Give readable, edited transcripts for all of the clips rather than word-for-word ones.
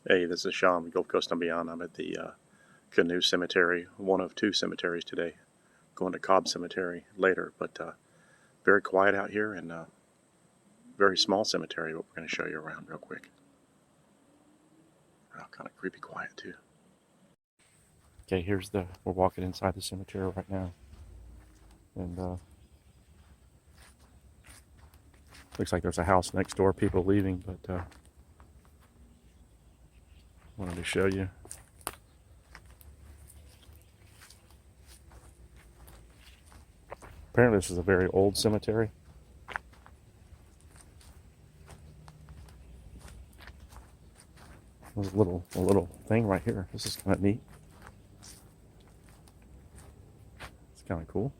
Hey, this is Sean, Gulf Coast and Beyond. I'm at the Canoe Cemetery, one of two cemeteries today. Going to Cobb Cemetery later, but very quiet out here and very small cemetery. But we're going to show you around real quick. Oh, kind of creepy quiet too. Okay, we're walking inside the cemetery right now, and looks like there's a house next door. People leaving, but wanted to show you. Apparently, this is a very old cemetery. There's a little thing right here. This is kind of neat. It's kind of cool.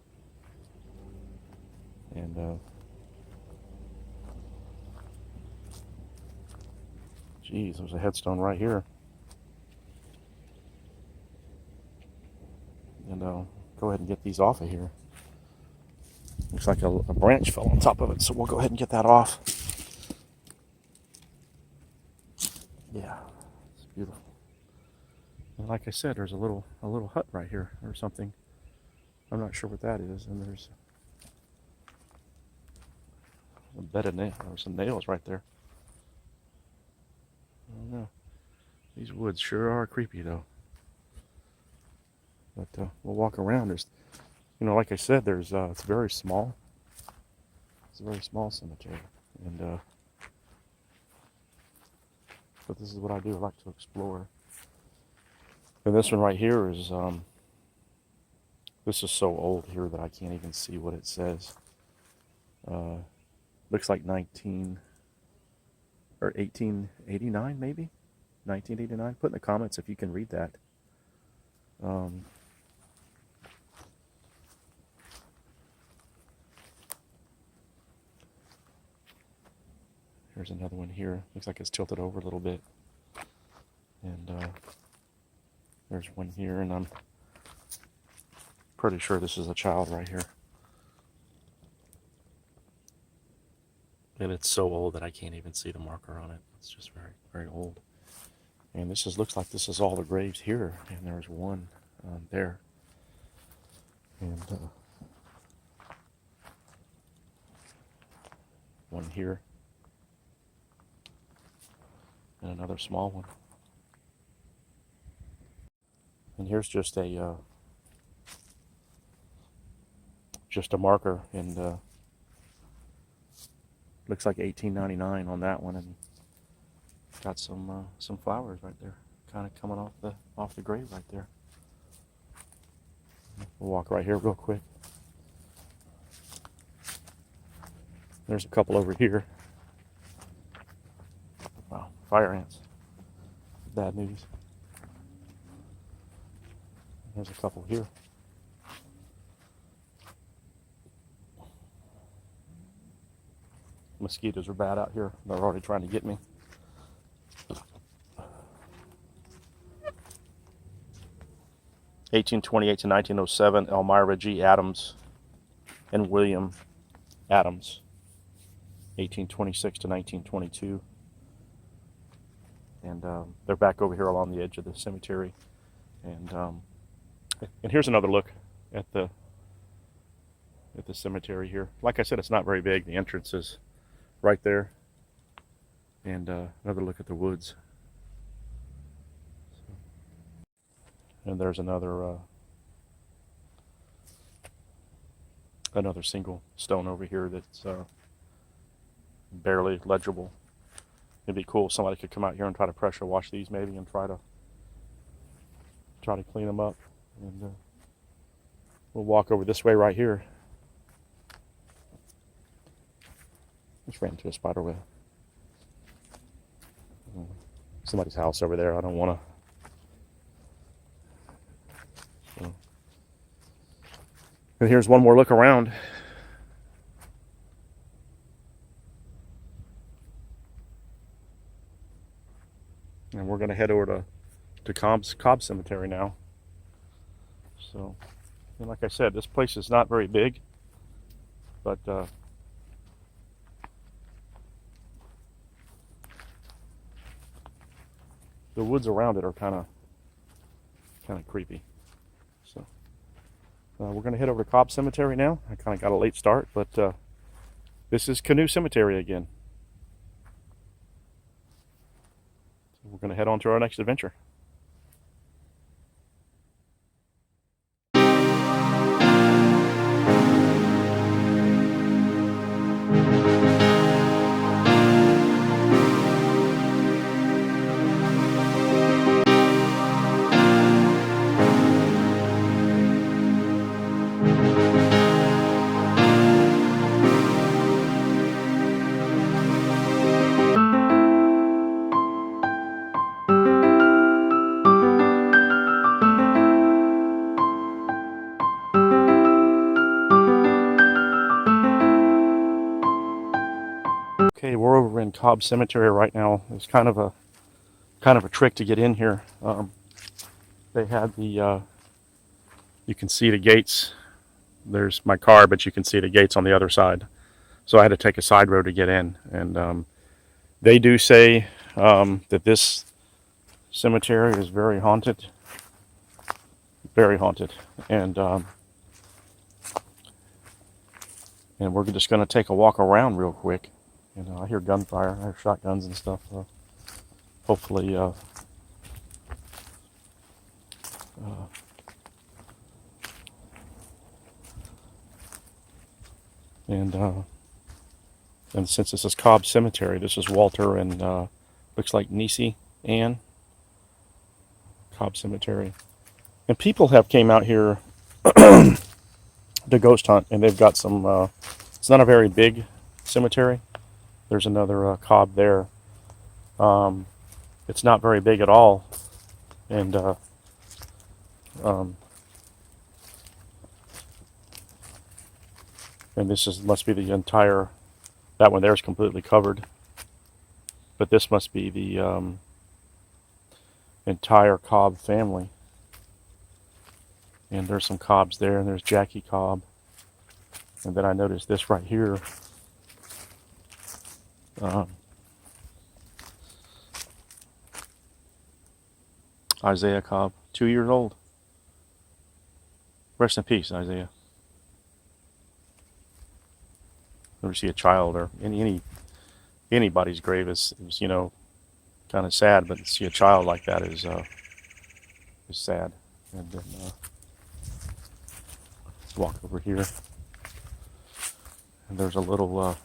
And geez, there's a headstone right here. And go ahead and get these off of here. Looks like a branch fell on top of it, so we'll go ahead and get that off. Yeah, it's beautiful. And like I said, there's a little hut right here or something. I'm not sure what that is. And there's a bed of nails. There's some nails right there. I don't know. These woods sure are creepy though. But we'll walk around. There's, like I said, there's it's very small. It's a very small cemetery, and but this is what I do. I like to explore. And this one right here is this is so old here that I can't even see what it says. Looks like 1889 maybe, 1989. Put in the comments if you can read that. There's another one here. Looks like it's tilted over a little bit. And there's one here, and I'm pretty sure this is a child right here. And it's so old that I can't even see the marker on it. It's just very, very old. And looks like this is all the graves here. And there's one there. And one here. And another small one. And here's just a marker, and looks like 1899 on that one, and got some flowers right there, kind of coming off the grave right there. We'll walk right here real quick. There's a couple over here. Wow, fire ants. Bad news. There's a couple here. Mosquitoes are bad out here. They're already trying to get me. (1828 to 1907), Elmira G. Adams and William Adams. 1826 to 1922. And they're back over here along the edge of the cemetery. And here's another look at the cemetery here. Like I said, it's not very big. The entrance is right there. And another look at the woods. And there's another single stone over here that's barely legible. It'd be cool if somebody could come out here and try to pressure wash these maybe, and try to clean them up. And we'll walk over this way right here. Just ran into a spider web. Somebody's house over there. I don't want to. So. And here's one more look around. And we're going to head over to Cobb Cemetery now. So, and like I said, this place is not very big, but the woods around it are kind of creepy. So we're going to head over to Cobb Cemetery now. I kind of got a late start, but this is Canoe Cemetery again. So we're going to head on to our next adventure. Okay, we're over in Cobb Cemetery right now. It's kind of a trick to get in here. They had the you can see the gates. There's my car, but you can see the gates on the other side. So I had to take a side road to get in. And they do say that this cemetery is very haunted. Very haunted. And we're just going to take a walk around real quick. You know, I hear gunfire, I hear shotguns and stuff. So hopefully, and since this is Cobb Cemetery, this is Walter and looks like Niecy Ann. Cobb Cemetery, and people have came out here to ghost hunt, and they've got some. It's not a very big cemetery. There's another Cobb there. It's not very big at all, and this must be the entire. That one there is completely covered, but this must be the entire Cobb family. And there's some Cobbs there, and there's Jackie Cobb, and then I noticed this right here. Isaiah Cobb, 2 years old. Rest in peace, Isaiah. Never see a child or anybody's grave is you know, kind of sad, but to see a child like that is sad. And then let's walk over here, and there's a little.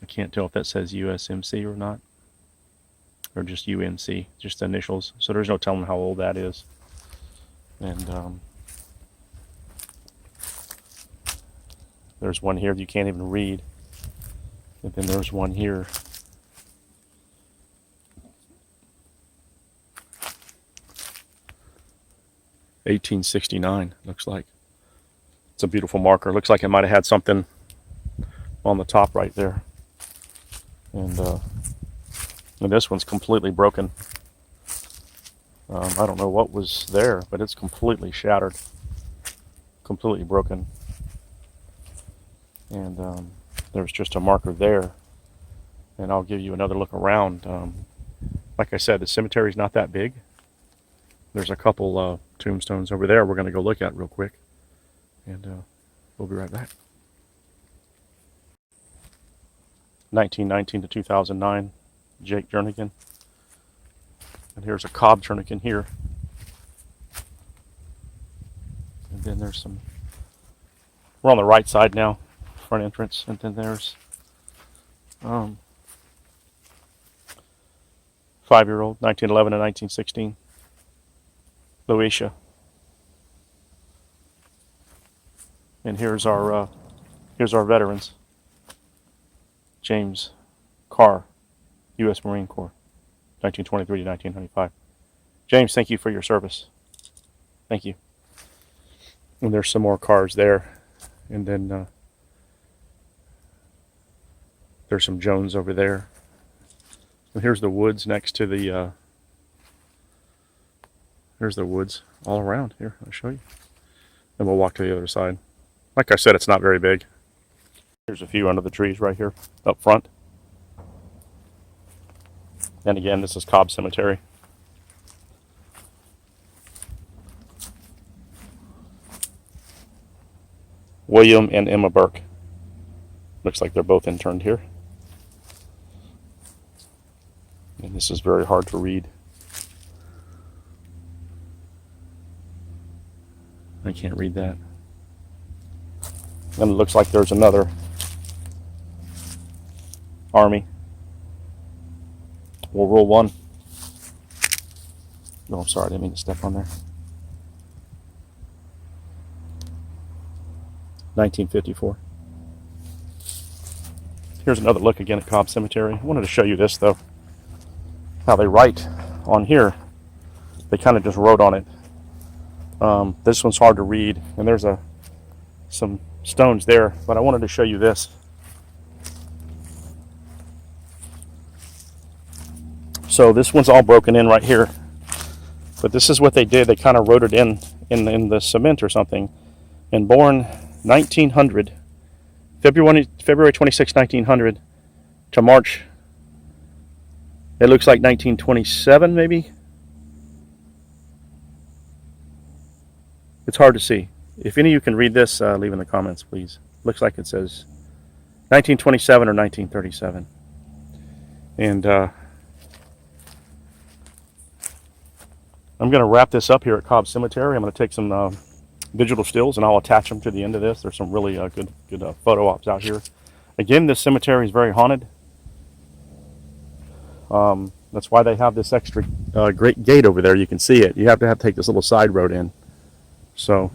I can't tell if that says USMC or not, or just UNC, just the initials. So there's no telling how old that is. And there's one here that you can't even read. And then there's one here. (1869) looks like. It's a beautiful marker. Looks like it might have had something on the top right there. And this one's completely broken. I don't know what was there, but it's completely shattered, completely broken. And there's just a marker there. And I'll give you another look around. Like I said, the cemetery's not that big. There's a couple tombstones over there we're going to go look at real quick. And we'll be right back. 1919 to 2009, Jake Jernigan. And here's a Cobb Jernigan here. And then there's some, we're on the right side now, front entrance. And then there's 5-year-old, 1911 and 1916, Louisa. And here's our veterans. James Carr, U.S. Marine Corps, 1923 to 1995. James, thank you for your service. Thank you. And there's some more cars there. And then there's some Jones over there. And here's the woods next to the, there's the woods all around here. I'll show you. And we'll walk to the other side. Like I said, it's not very big. Here's a few under the trees right here up front. And again, this is Cobb Cemetery. William and Emma Burke. Looks like they're both interned here. And this is very hard to read. I can't read that. And it looks like there's another Army. World War One. No, I'm sorry, I didn't mean to step on there. 1954. Here's another look again at Cobb Cemetery. I wanted to show you this though. How they write on here. They kind of just wrote on it. This one's hard to read, and there's some stones there, but I wanted to show you this. So this one's all broken in right here, but this is what they did. They kind of wrote it in the cement or something. And born 1900, February 26, 1900 to March, it looks like 1927 maybe. It's hard to see. If any of you can read this, leave in the comments, please. Looks like it says 1927 or 1937. And I'm going to wrap this up here at Cobb Cemetery. I'm going to take some digital stills and I'll attach them to the end of this. There's some really good photo ops out here. Again, this cemetery is very haunted. That's why they have this extra great gate over there. You can see it. You have to take this little side road in. So,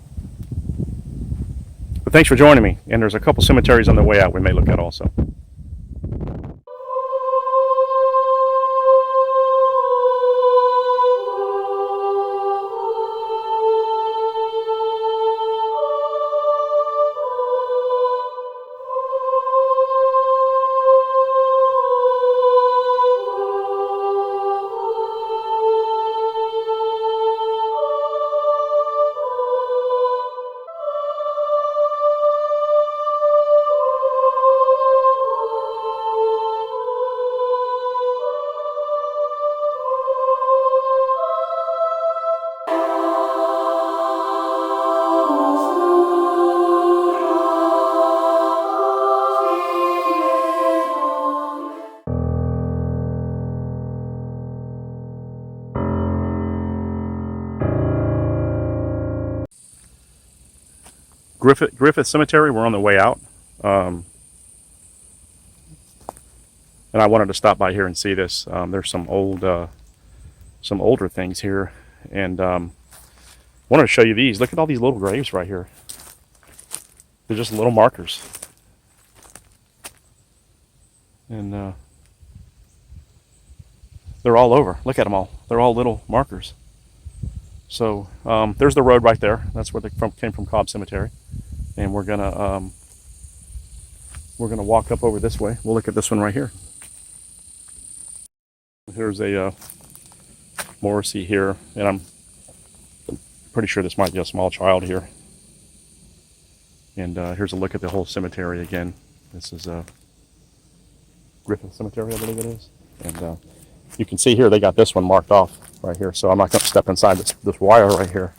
but thanks for joining me. And there's a couple cemeteries on the way out we may look at also. Griffith Cemetery, we're on the way out. And I wanted to stop by here and see this. There's some older things here. And wanted to show you these. Look at all these little graves right here. They're just little markers. And they're all over. Look at them all. They're all little markers. So there's the road right there. That's where they came from, Cobb Cemetery. And we're gonna walk up over this way. We'll look at this one right here. Here's a Morrissey here, and I'm pretty sure this might be a small child here. And here's a look at the whole cemetery again. This is Griffith Cemetery, I believe it is. And you can see here they got this one marked off right here. So I'm not going to step inside this wire right here.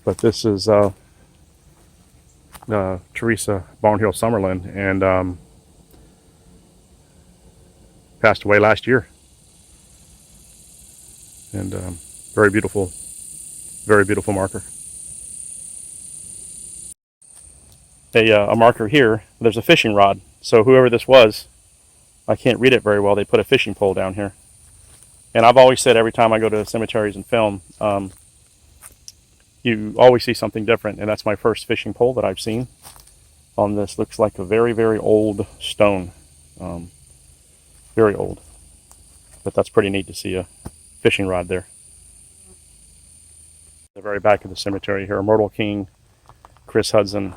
But this is Teresa Barnhill Summerlin, and passed away last year. And very beautiful marker. A marker here. There's a fishing rod. So whoever this was, I can't read it very well. They put a fishing pole down here. And I've always said every time I go to cemeteries and film, you always see something different. And that's my first fishing pole that I've seen on this. Looks like a very, very old stone. Very old. But that's pretty neat to see a fishing rod there. The very back of the cemetery here, Myrtle King, Chris Hudson,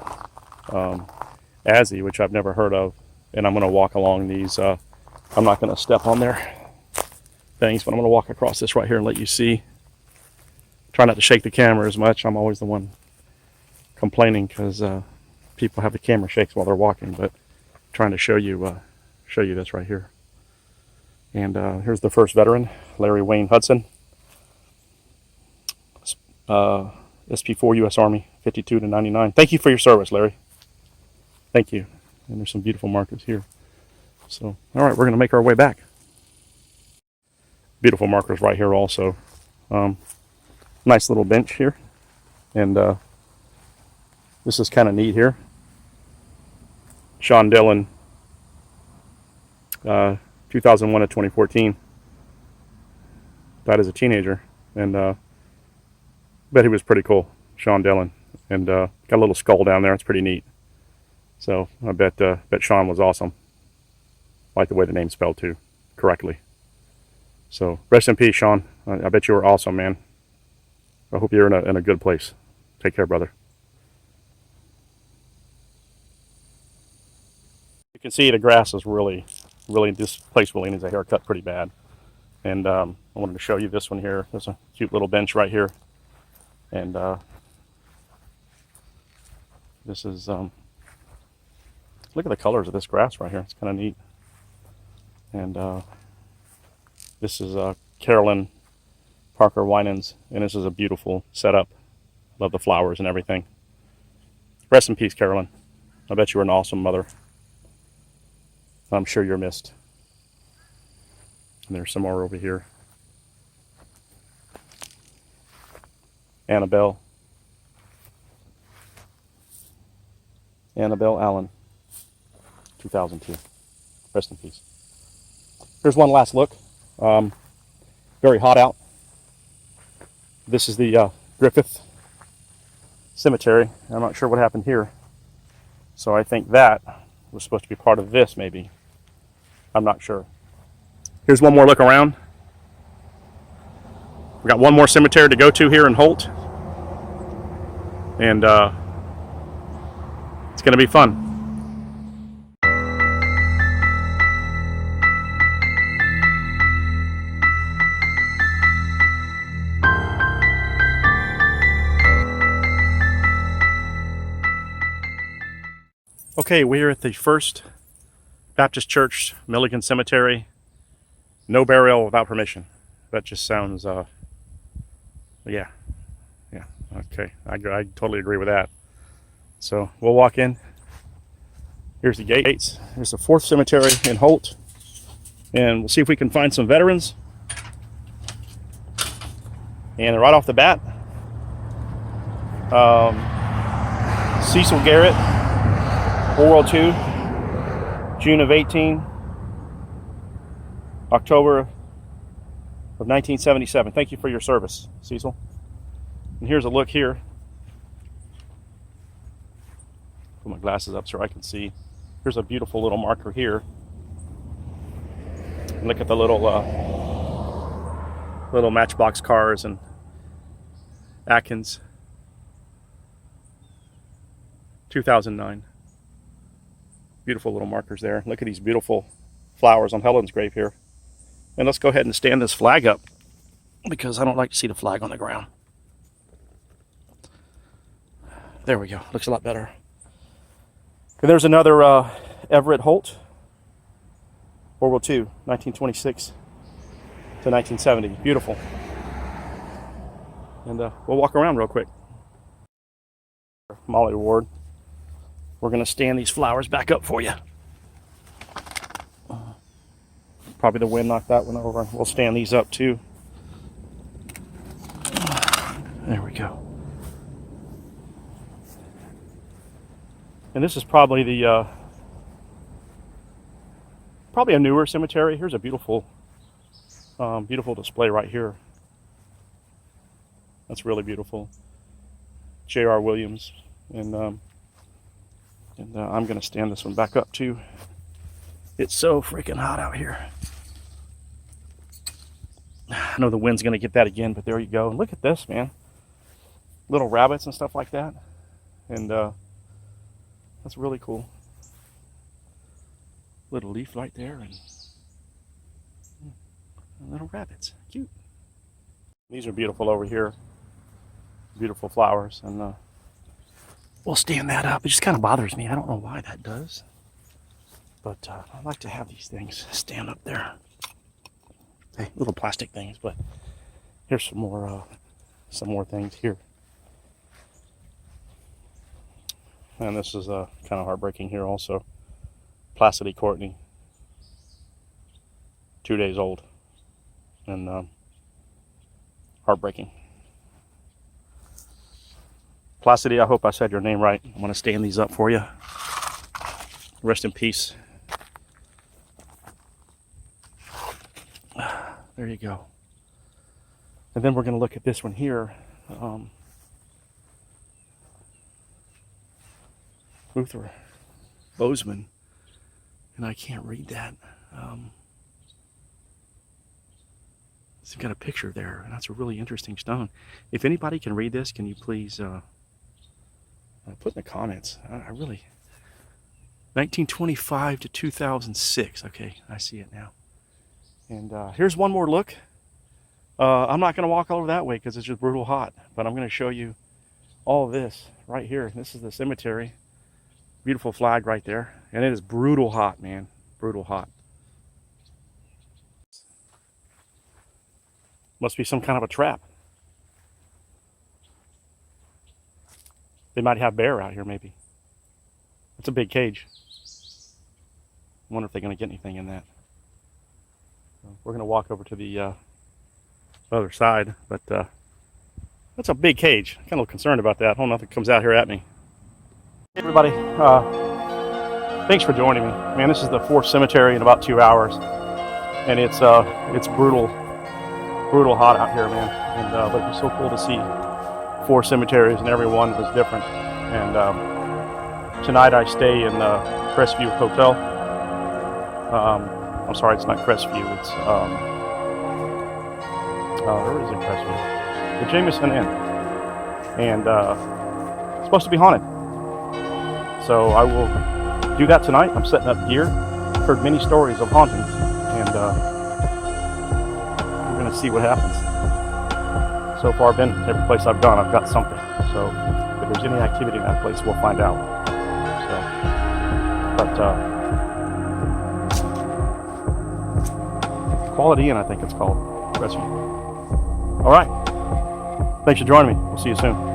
Azzy, which I've never heard of. And I'm going to walk along these. I'm not going to step on their things, but I'm going to walk across this right here and let you see. Try not to shake the camera as much. I'm always the one complaining because people have the camera shakes while they're walking. But trying to show you this right here. And here's the first veteran, Larry Wayne Hudson, SP4 U.S. Army, 52 to 99. Thank you for your service, Larry. Thank you. And there's some beautiful markers here. So, all right, we're going to make our way back. Beautiful markers right here also. Nice little bench here. And this is kind of neat here. Sean Dillon, 2001 to 2014. Died as a teenager. And bet he was pretty cool, Sean Dillon. And got a little skull down there. It's pretty neat. So I bet Sean was awesome. Like the way the name's spelled too, correctly. So rest in peace, Sean. I bet you were awesome, man. I hope you're in a good place. Take care, brother. You can see the grass is really, this place really needs a haircut pretty bad. And I wanted to show you this one here. There's a cute little bench right here. And this is, look at the colors of this grass right here. It's kind of neat. And this is Carolyn Parker Winans, and this is a beautiful setup. Love the flowers and everything. Rest in peace, Carolyn. I bet you were an awesome mother. I'm sure you're missed. And there's some more over here. Annabelle Allen, 2002. Rest in peace. Here's one last look. Very hot out. This is the Griffith Cemetery. I'm not sure what happened here. So I think that was supposed to be part of this, maybe. I'm not sure. Here's one more look around. We got one more cemetery to go to here in Holt. And it's going to be fun. Okay, we're at the First Baptist Church, Milligan Cemetery. No burial without permission. That just sounds, yeah, okay. I totally agree with that. So we'll walk in. Here's the gates. Here's the fourth cemetery in Holt. And we'll see if we can find some veterans. And right off the bat, Cecil Garrett, World War II, June of 18, October of 1977. Thank you for your service, Cecil. And here's a look here. Put my glasses up so I can see. Here's a beautiful little marker here. And look at the little Matchbox cars and Atkins. 2009. Beautiful little markers there. Look at these beautiful flowers on Helen's grave here. And let's go ahead and stand this flag up because I don't like to see the flag on the ground. There we go. Looks a lot better. And there's another Everett Holt. World War II, 1926 to 1970. Beautiful. And we'll walk around real quick. Molly Ward. We're going to stand these flowers back up for you. Probably the wind knocked that one over. We'll stand these up too. There we go. And this is probably the probably a newer cemetery. Here's a beautiful beautiful display right here. That's really beautiful. J.R. Williams. And I'm going to stand this one back up too. It's so freaking hot out here. I know the wind's going to get that again, but there you go. And look at this, man. Little rabbits and stuff like that. And that's really cool. Little leaf right there. And little rabbits. Cute. These are beautiful over here. Beautiful flowers. And we'll stand that up. It just kind of bothers me. I don't know why that does. But I like to have these things stand up there. Hey, little plastic things, but here's some more things here. And this is kind of heartbreaking here also. Placidy Courtney, 2 days old, and heartbreaking. Placidy, I hope I said your name right. I'm going to stand these up for you. Rest in peace. There you go. And then we're going to look at this one here. Luther Bozeman. And I can't read that. It's got a picture there, and that's a really interesting stone. If anybody can read this, can you please put in the comments? I really... 1925 to 2006. Okay, I see it now. And here's one more look. I'm not going to walk all over that way because it's just brutal hot, but I'm going to show you all of this right here. This is the cemetery. Beautiful flag right there. And it is brutal hot, man. Brutal hot. Must be some kind of a trap. They might have bear out here, maybe. It's a big cage. I wonder if they're going to get anything in that. We're going to walk over to the other side, but that's a big cage. I'm kind of a little concerned about that. I don't know if it comes out here at me. Hey everybody, thanks for joining me. Man, this is the 4th cemetery in about 2 hours, and it's brutal hot out here, man. And but it was so cool to see 4 cemeteries, and every one was different. And tonight I stay in the Crestview Hotel. I'm sorry, it's not Crestview. It's where is it? Crestview, the Jameson Inn, and it's supposed to be haunted. So I will do that tonight. I'm setting up gear. Heard many stories of hauntings, and we're gonna see what happens. So far, been every place I've gone, I've got something. So if there's any activity in that place, we'll find out. So, but Quality Inn, I think it's called. Rescue. All right. Thanks for joining me. We'll see you soon.